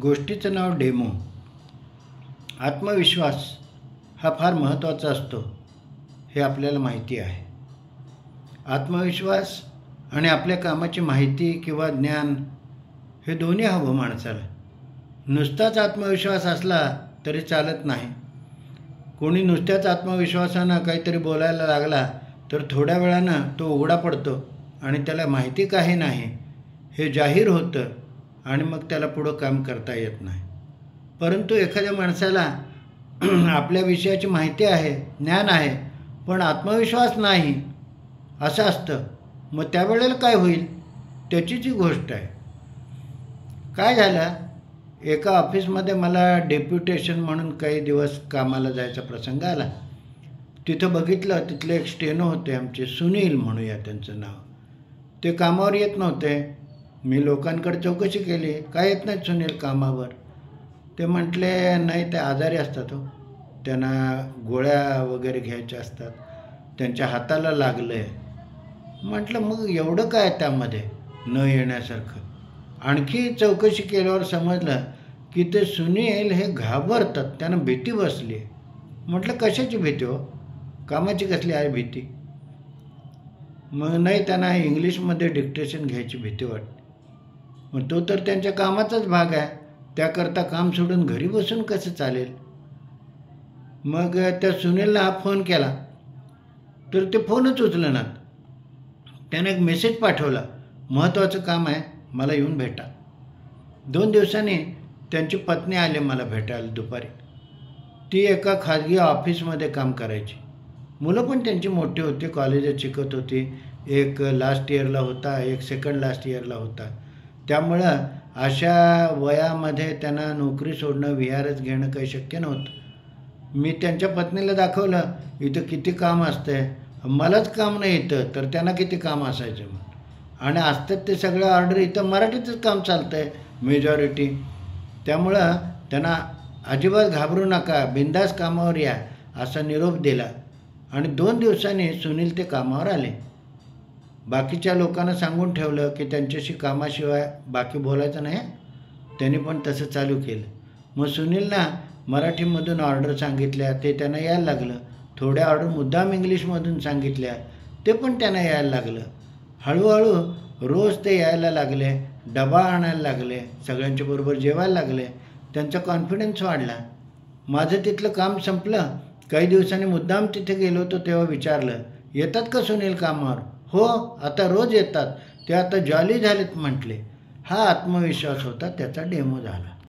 गोष्टीचं नाव डेमो. आत्मविश्वास हा फार महत्त्वाचा असतो हे आपल्याला माहिती आहे. आत्मविश्वास आणि आपल्या कामाची माहिती किंवा ज्ञान हे दोन्ही हवं माणसाला. नुसताच आत्मविश्वास असला तरी चालत नाही. कोणी नुसत्याच आत्मविश्वासानं काहीतरी बोलायला लागला तर थोड्या वेळानं तो उघडा पडतो आणि त्याला माहिती काही नाही हे जाहीर होतं आणि मग त्याला पुढं काम करता येत नाही. परंतु एखाद्या माणसाला आपल्या विषयाची माहिती आहे, ज्ञान आहे, पण आत्मविश्वास नाही असं असतं. मग त्यावेळेला काय होईल त्याचीच ही गोष्ट आहे. काय झालं, एका ऑफिसमध्ये मला डेप्युटेशन म्हणून काही दिवस कामाला जायचा प्रसंग आला. तिथं बघितलं, तिथले एक स्टेनो होते आमचे, सुनील म्हणूया त्यांचं नाव. ते कामावर येत नव्हते. मी लोकांकडे चौकशी केली, काय येत नाहीत सुनील कामावर. ते म्हटले नाही, ते आजारी असतात हो, त्यांना गोळ्या वगैरे घ्यायच्या असतात, त्यांच्या हाताला लागलं आहे. म्हटलं मग एवढं काय त्यामध्ये न येण्यासारखं. आणखी चौकशी केल्यावर समजलं की ते सुनील हे घाबरतात, त्यांना भीती बसली आहे. म्हटलं कशाची भीती हो, कामाची कसली आहे भीती. मग नाही, त्यांना इंग्लिशमध्ये डिक्टेशन घ्यायची भीती वाटते. मग तो तर त्यांच्या कामाचाच भाग आहे, त्याकरता काम सोडून घरी बसून कसं चालेल. मग त्या सुनीलला हा फोन केला तर ते फोनच उचलणार. त्याने एक मेसेज पाठवला, महत्त्वाचं काम आहे, मला येऊन भेटा. 2 दिवसांनी त्यांची पत्नी आली मला भेटायला दुपारी. ती एका खाजगी ऑफिसमध्ये काम करायची. मुलं पण त्यांची मोठी होती, कॉलेजात शिकत होती. एक लास्ट इयरला होता, एक सेकंड लास्ट इयरला होता. त्यामुळं अशा वयामध्ये त्यांना नोकरी सोडणं, विहारच घेणं काही शक्य नव्हतं. मी त्यांच्या पत्नीला दाखवलं, इथं किती काम असतंय, मलाच काम नाही येतं तर त्यांना किती काम असायचं. आणि असतात ते सगळं ऑर्डर, इथं मराठीचंच काम चालतं आहे मेजॉरिटी. त्यामुळं त्यांना अजिबात घाबरू नका, बिंदास कामावर या असा निरोप दिला. आणि 2 दिवसांनी सुनील ते कामावर आले. बाकीच्या लोकांना सांगून ठेवलं की त्यांच्याशी कामाशिवाय बाकी बोलायचं नाही. त्यांनी पण तसं चालू केलं. मग सुनीलना मराठीमधून ऑर्डर सांगितल्या, ते त्यांना यायला लागलं. थोड्या ऑर्डर मुद्दाम इंग्लिशमधून सांगितल्या, ते पण त्यांना यायला लागलं. हळूहळू रोज ते यायला लागले, डबा आणायला लागले, सगळ्यांच्या बरोबर जेवायला लागले. त्यांचा कॉन्फिडन्स वाढला. माझं तिथलं काम संपलं. काही दिवसांनी मुद्दाम तिथे गेलो होतो तेव्हा विचारलं, येतात का सुनील कामावर. हो, आता रोज येतात, ते आता जॉली झालेत म्हटले. हा आत्मविश्वास होता, त्याचा डेमो झाला.